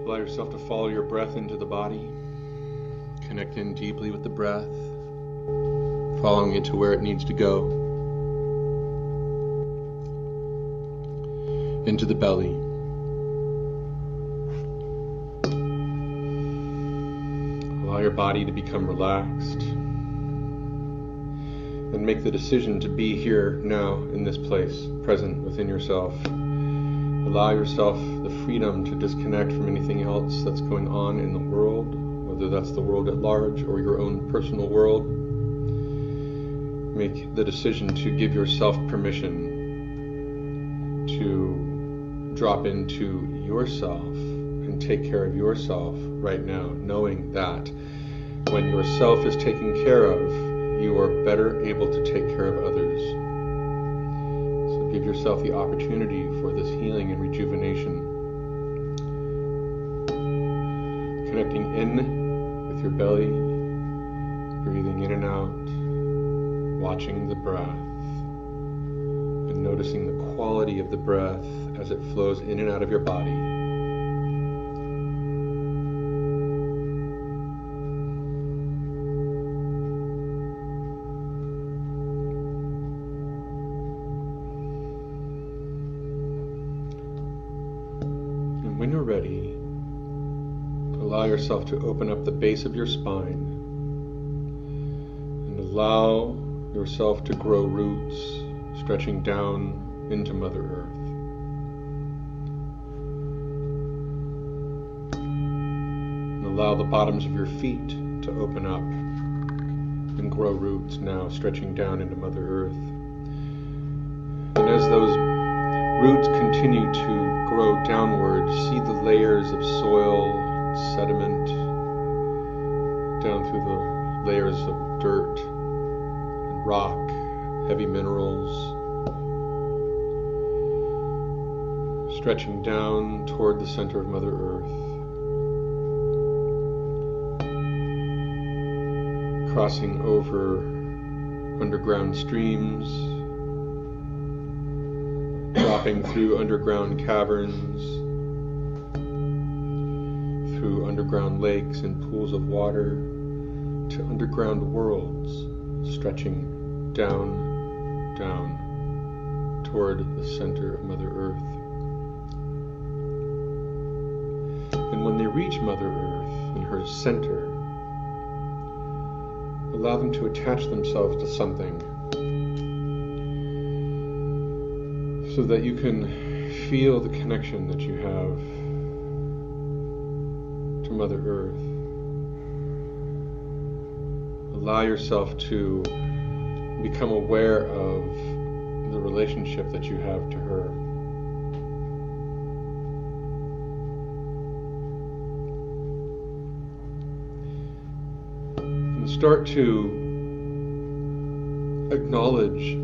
Allow yourself to follow your breath into the body. Connect in deeply with the breath, following it to where it needs to go. Into the belly. Allow your body to become relaxed. And make the decision to be here now in this place, present within yourself. Allow yourself the freedom to disconnect from anything else that's going on in the world, whether that's the world at large or your own personal world. Make the decision to give yourself permission to drop into yourself and take care of yourself right now, knowing that when yourself is taken care of, you are better able to take care of others. So give yourself the opportunity for this healing and rejuvenation. Connecting in with your belly, breathing in and out, watching the breath, and noticing the quality of the breath as it flows in and out of your body. When you're ready, allow yourself to open up the base of your spine and allow yourself to grow roots stretching down into Mother Earth. And allow the bottoms of your feet to open up and grow roots now stretching down into Mother Earth. And as those roots continue to grow downward, see the layers of soil, sediment, down through the layers of dirt and rock, heavy minerals, stretching down toward the center of Mother Earth, crossing over underground streams, dropping through underground caverns, through underground lakes and pools of water, to underground worlds, stretching down, down, toward the center of Mother Earth. And when they reach Mother Earth in her center, allow them to attach themselves to something, so that you can feel the connection that you have to Mother Earth. Allow yourself to become aware of the relationship that you have to her. And start to acknowledge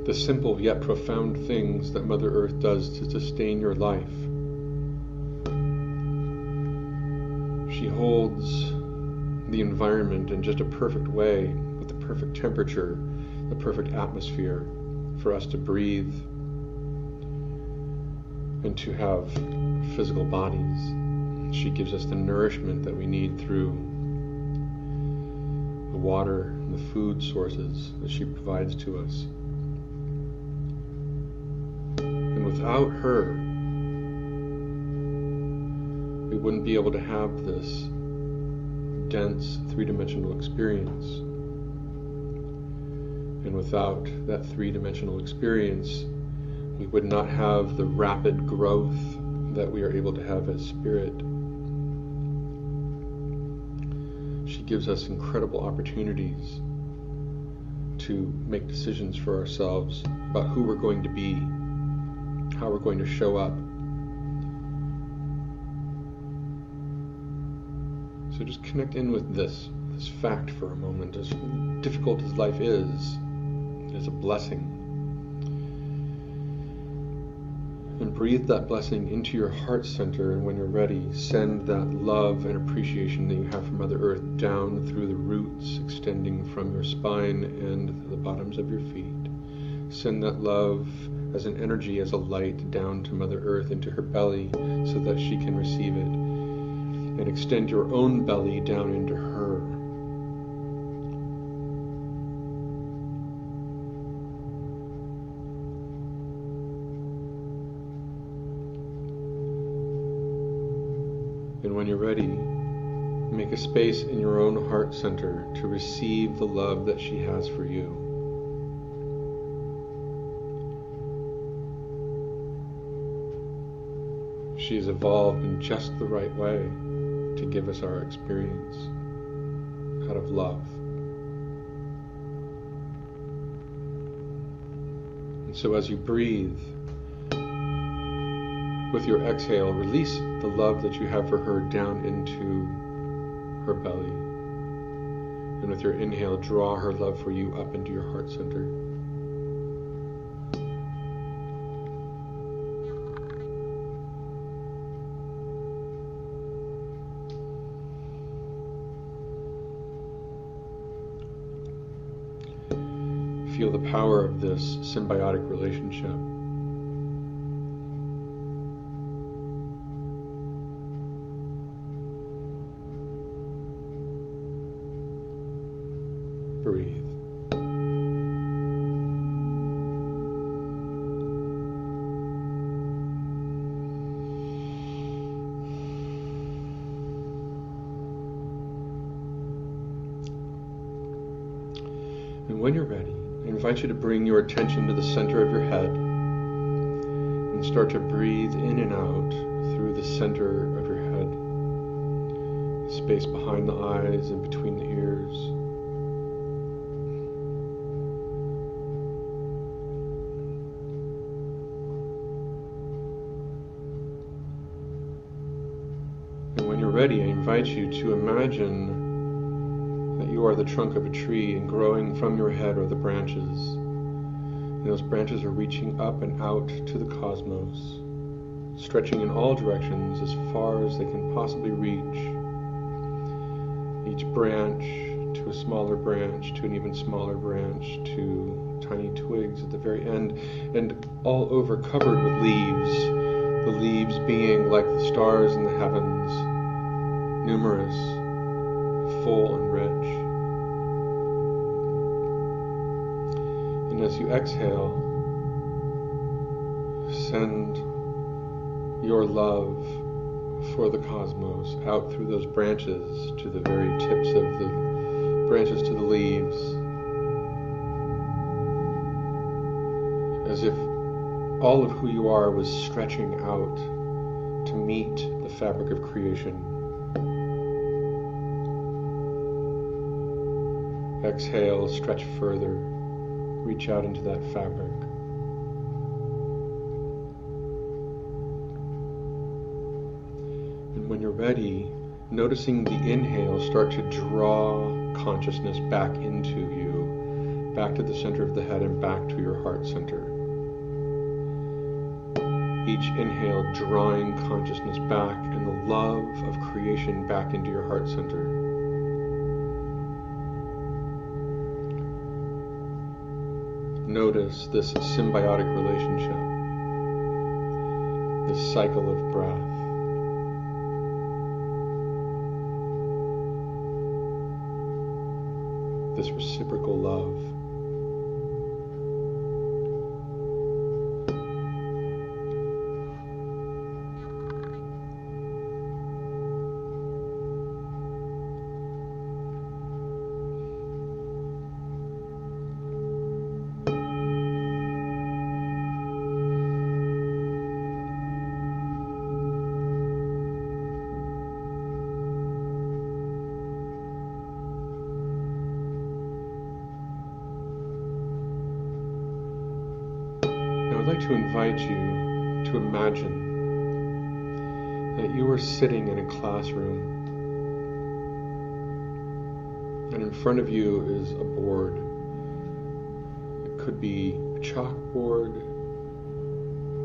the simple yet profound things that Mother Earth does to sustain your life. She holds the environment in just a perfect way, with the perfect temperature, the perfect atmosphere for us to breathe and to have physical bodies. She gives us the nourishment that we need through the water and the food sources that she provides to us. Without her, we wouldn't be able to have this dense three-dimensional experience. And without that three-dimensional experience, we would not have the rapid growth that we are able to have as spirit. She gives us incredible opportunities to make decisions for ourselves about who we're going to be, how we're going to show up. So just connect in with this fact for a moment. As difficult as life is, it is a blessing. And breathe that blessing into your heart center, and when you're ready, send that love and appreciation that you have for Mother Earth down through the roots extending from your spine and the bottoms of your feet. Send that love as an energy, as a light down to Mother Earth, into her belly, so that she can receive it. And extend your own belly down into her. And when you're ready, make a space in your own heart center to receive the love that she has for you. She is evolved in just the right way to give us our experience out of love. And so as you breathe, with your exhale, release the love that you have for her down into her belly. And with your inhale, draw her love for you up into your heart center. Feel the power of this symbiotic relationship. Breathe. And when you're ready, I invite you to bring your attention to the center of your head and start to breathe in and out through the center of your head, the space behind the eyes and between the ears. And when you're ready, I invite you to imagine that you are the trunk of a tree, and growing from your head are the branches. And those branches are reaching up and out to the cosmos, stretching in all directions as far as they can possibly reach. Each branch to a smaller branch, to an even smaller branch, to tiny twigs at the very end, and all over covered with leaves. The leaves being like the stars in the heavens, numerous, full and rich. And as you exhale, send your love for the cosmos out through those branches to the very tips of the branches to the leaves, as if all of who you are was stretching out to meet the fabric of creation. Exhale, stretch further, reach out into that fabric. And when you're ready, noticing the inhale start to draw consciousness back into you, back to the center of the head and back to your heart center. Each inhale drawing consciousness back and the love of creation back into your heart center. Notice this symbiotic relationship, this cycle of breath. This reciprocal love. I'd like to invite you to imagine that you are sitting in a classroom, and in front of you is a board. It could be a chalkboard,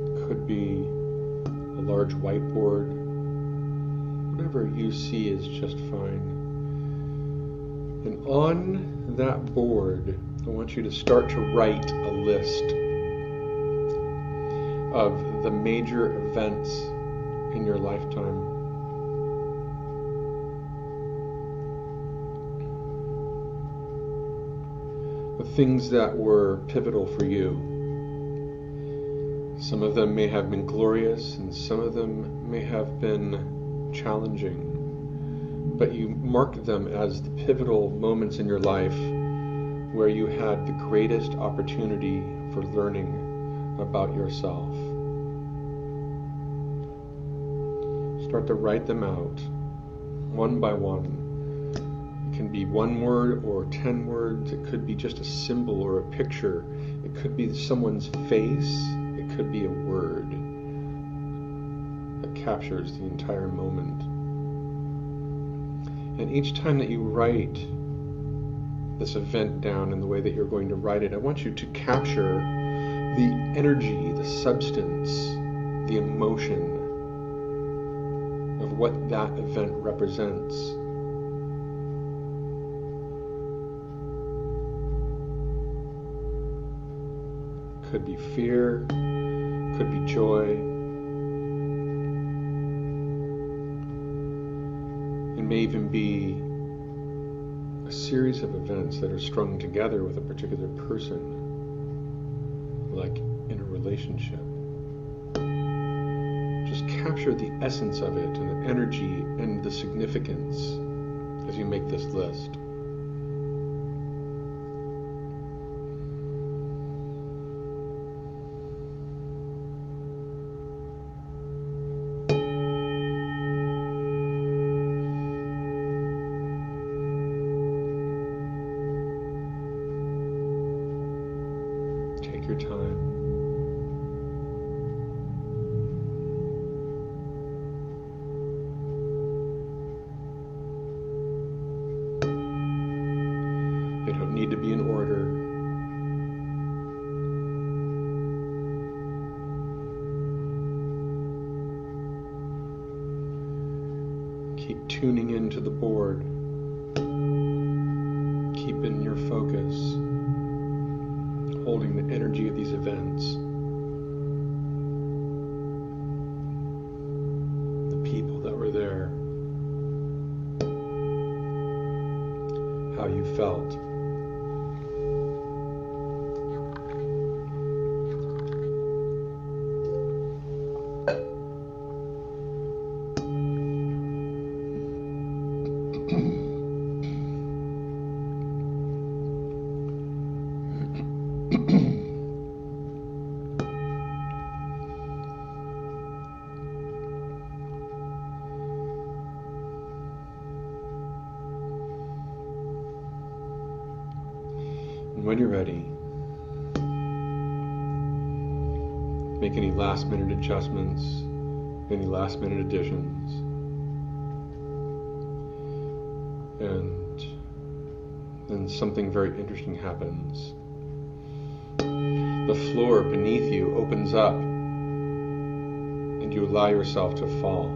it could be a large whiteboard. Whatever you see is just fine. And on that board, I want you to start to write a list of the major events in your lifetime. The things that were pivotal for you. Some of them may have been glorious, and some of them may have been challenging. But you marked them as the pivotal moments in your life where you had the greatest opportunity for learning about yourself. Start to write them out, one by one. It can be one word or 10 words. It could be just a symbol or a picture. It could be someone's face. It could be a word that captures the entire moment. And each time that you write this event down in the way that you're going to write it, I want you to capture the energy, the substance, the emotion of what that event represents. Could be fear, could be joy. It may even be a series of events that are strung together with a particular person, like in a relationship. Just capture the essence of it and the energy and the significance as you make this list. Take your time. They don't need to be in order. Keep tuning into the board. Keep in your focus, holding the energy of these events, the people that were there, how you felt. And when you're ready, make any last minute adjustments, any last minute additions. And then something very interesting happens. The floor beneath you opens up and you allow yourself to fall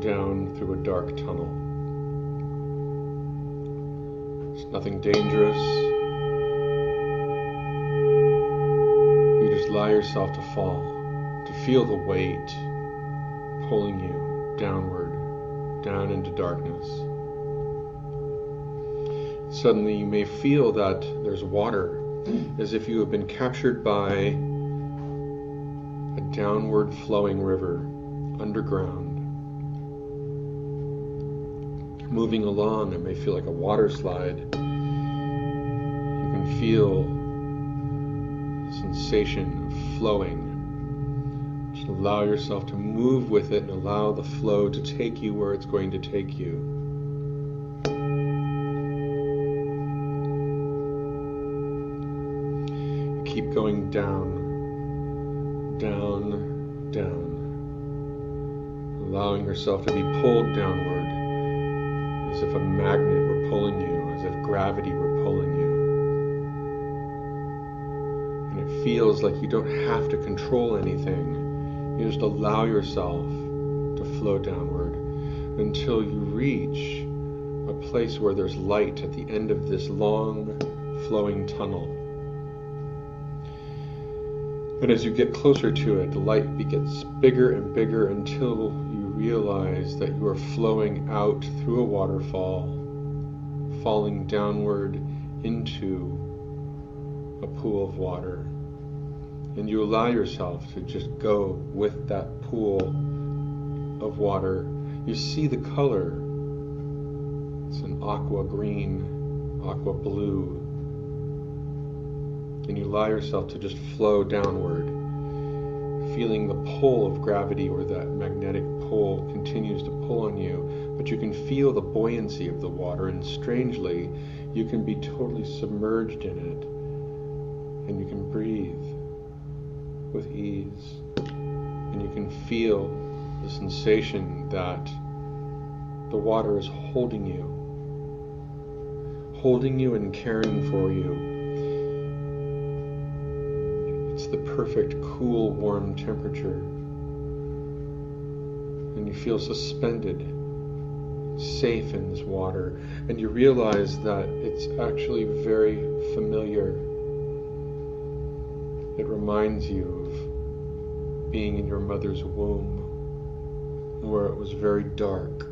down through a dark tunnel. It's nothing dangerous. You just allow yourself to fall, to feel the weight pulling you downward, down into darkness. Suddenly you may feel that there's water, as if you have been captured by a downward flowing river, underground. Moving along, it may feel like a water slide. You can feel the sensation of flowing. Just allow yourself to move with it and allow the flow to take you where it's going to take you. Keep going down, down, down, allowing yourself to be pulled downward, as if a magnet were pulling you, as if gravity were pulling you. And it feels like you don't have to control anything. You just allow yourself to flow downward until you reach a place where there's light at the end of this long flowing tunnel. And as you get closer to it, the light gets bigger and bigger until you realize that you are flowing out through a waterfall, falling downward into a pool of water. And you allow yourself to just go with that pool of water. You see the color. It's an aqua green, aqua blue. And you allow yourself to just flow downward, feeling the pull of gravity, or that magnetic pull continues to pull on you, but you can feel the buoyancy of the water, and strangely, you can be totally submerged in it, and you can breathe with ease, and you can feel the sensation that the water is holding you and caring for you. It's the perfect, cool, warm temperature. And you feel suspended, safe in this water. And you realize that it's actually very familiar. It reminds you of being in your mother's womb, where it was very dark,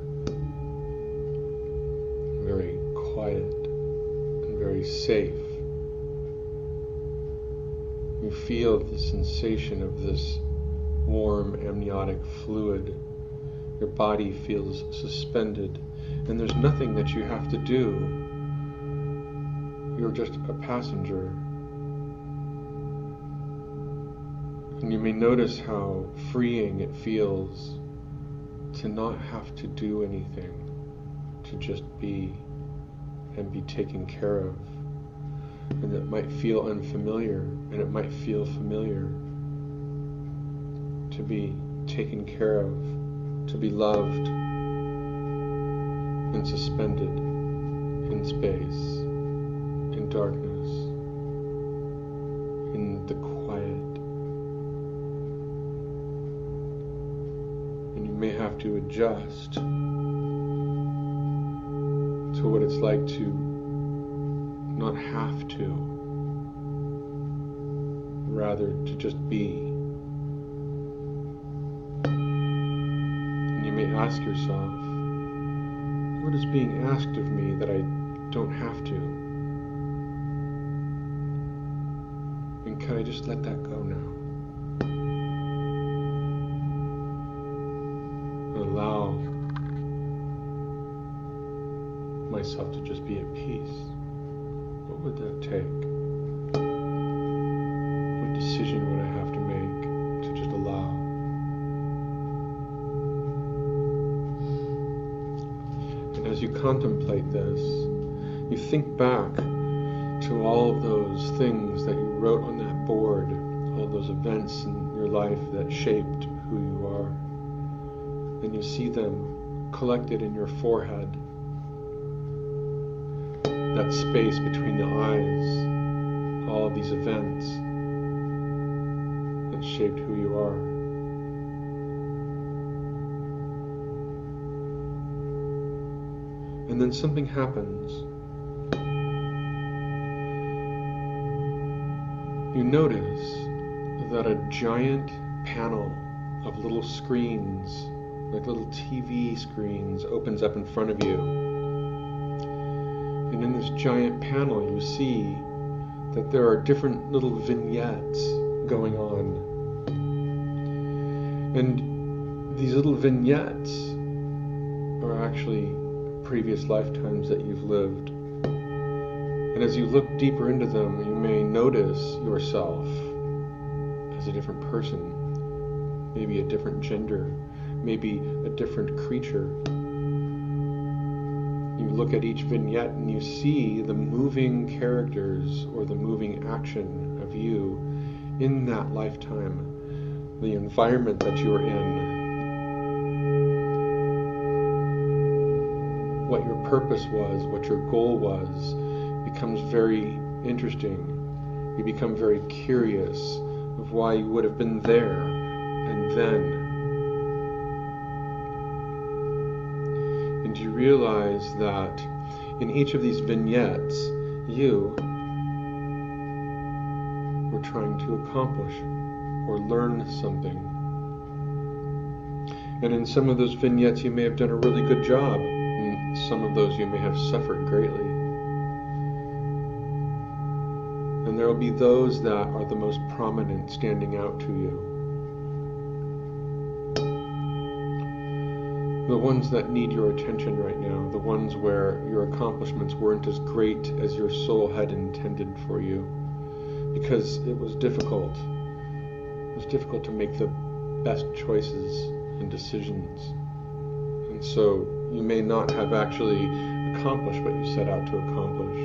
very quiet, and very safe. You feel the sensation of this warm amniotic fluid. Your body feels suspended, and there's nothing that you have to do. You're just a passenger. And you may notice how freeing it feels to not have to do anything, to just be and be taken care of. And it might feel unfamiliar, and it might feel familiar to be taken care of, to be loved and suspended in space, in darkness, in the quiet. And you may have to adjust to what it's like to not have to, rather to just be. And you may ask yourself, what is being asked of me that I don't have to? And can I just let that go now? And allow myself to just be at peace. What would that take? What decision would I have to make to just allow? And as you contemplate this, you think back to all of those things that you wrote on that board, all those events in your life that shaped who you are. And you see them collected in your forehead. That space between the eyes, all of these events that shaped who you are. And then something happens. You notice that a giant panel of little screens, like little TV screens, opens up in front of you. And in this giant panel, you see that there are different little vignettes going on. And these little vignettes are actually previous lifetimes that you've lived. And as you look deeper into them, you may notice yourself as a different person, maybe a different gender, maybe a different creature. You look at each vignette and you see the moving characters or the moving action of you in that lifetime, the environment that you were in, what your purpose was, what your goal was, becomes very interesting. You become very curious of why you would have been there and then. And you realize that in each of these vignettes, you were trying to accomplish or learn something. And in some of those vignettes you may have done a really good job. In some of those you may have suffered greatly. And there will be those that are the most prominent standing out to you. The ones that need your attention right now, the ones where your accomplishments weren't as great as your soul had intended for you, because it was difficult. It was difficult to make the best choices and decisions. And so you may not have actually accomplished what you set out to accomplish.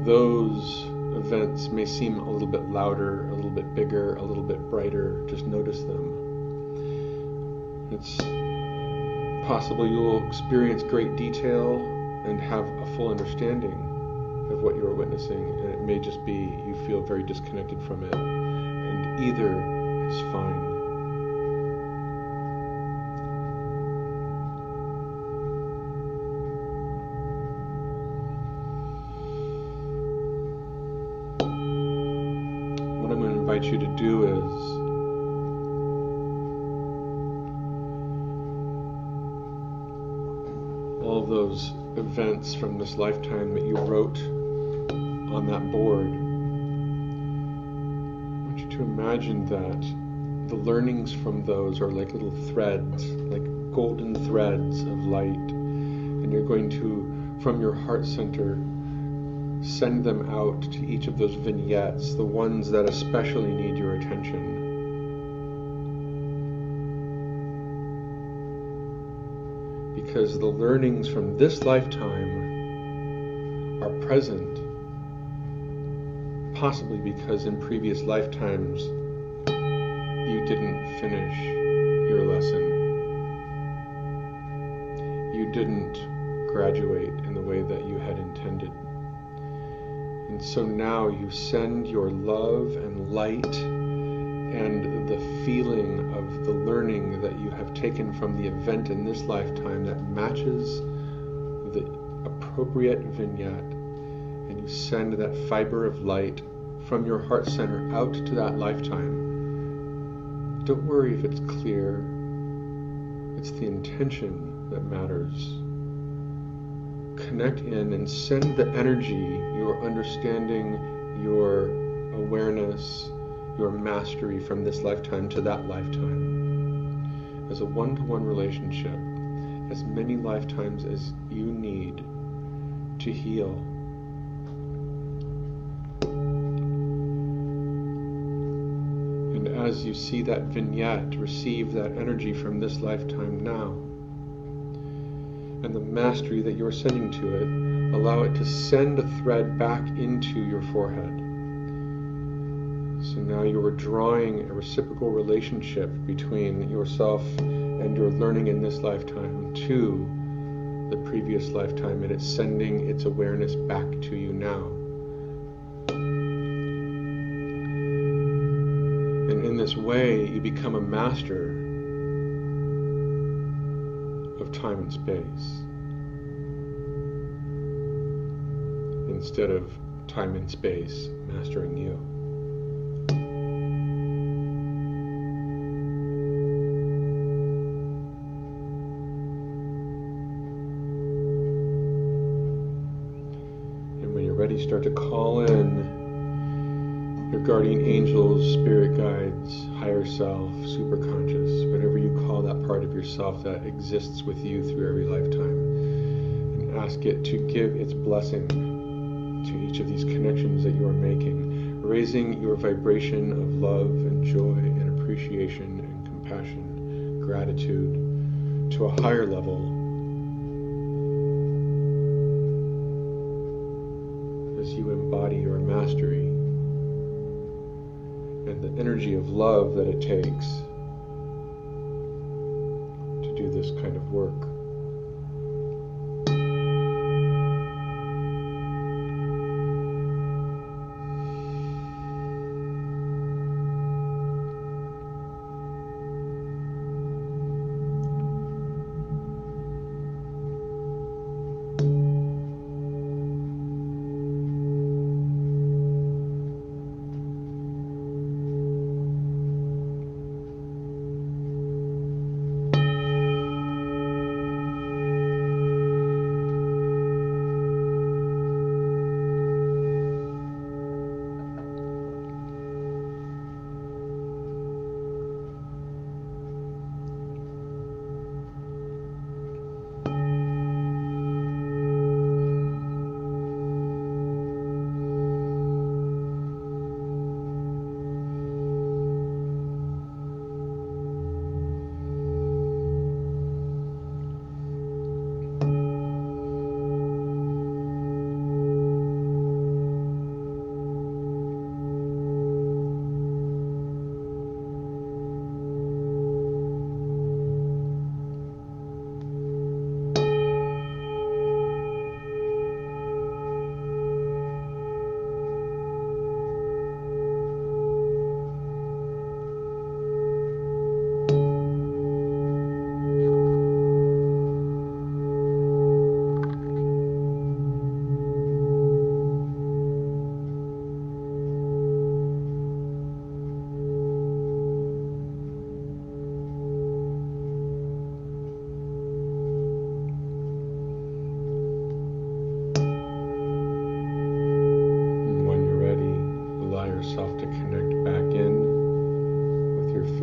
Those events may seem a little bit louder, a little bit bigger, a little bit brighter. Just notice them. It's possible you'll experience great detail and have a full understanding of what you're witnessing, and it may just be you feel very disconnected from it, and either is fine. What I'm going to invite you to do is all of those events from this lifetime that you wrote on that board, I want you to imagine that the learnings from those are like little threads, like golden threads of light, and you're going to, from your heart center, send them out to each of those vignettes, the ones that especially need your attention. Because the learnings from this lifetime are present, possibly because in previous lifetimes you didn't finish your lesson. You didn't graduate in the way that you had intended. And so now you send your love and light and the feeling of the learning that you have taken from the event in this lifetime that matches the appropriate vignette, and you send that fiber of light from your heart center out to that lifetime. Don't worry if it's clear. It's the intention that matters. Connect in and send the energy, your understanding, your awareness, your mastery from this lifetime to that lifetime as a one-to-one relationship, as many lifetimes as you need to heal. And as you see that vignette, receive that energy from this lifetime now, and the mastery that you're sending to it, allow it to send a thread back into your forehead. So now you are drawing a reciprocal relationship between yourself and your learning in this lifetime to the previous lifetime, and it's sending its awareness back to you now. And in this way, you become a master of time and space, instead of time and space mastering you. Ready, start to call in your guardian angels, spirit guides, higher self, superconscious, whatever you call that part of yourself that exists with you through every lifetime, and ask it to give its blessing to each of these connections that you are making, raising your vibration of love and joy and appreciation and compassion, gratitude to a higher level. You embody your mastery and the energy of love that it takes to do this kind of work.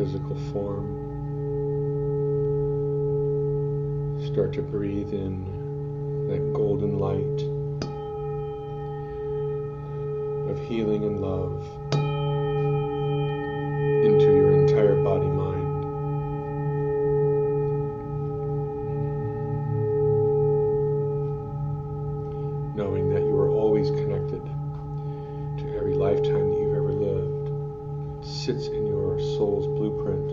physical form. Start to breathe in that golden light of healing and love into your entire body-mind. Knowing that you are always connected to every lifetime that you've ever lived. It sits in your soul's blueprint.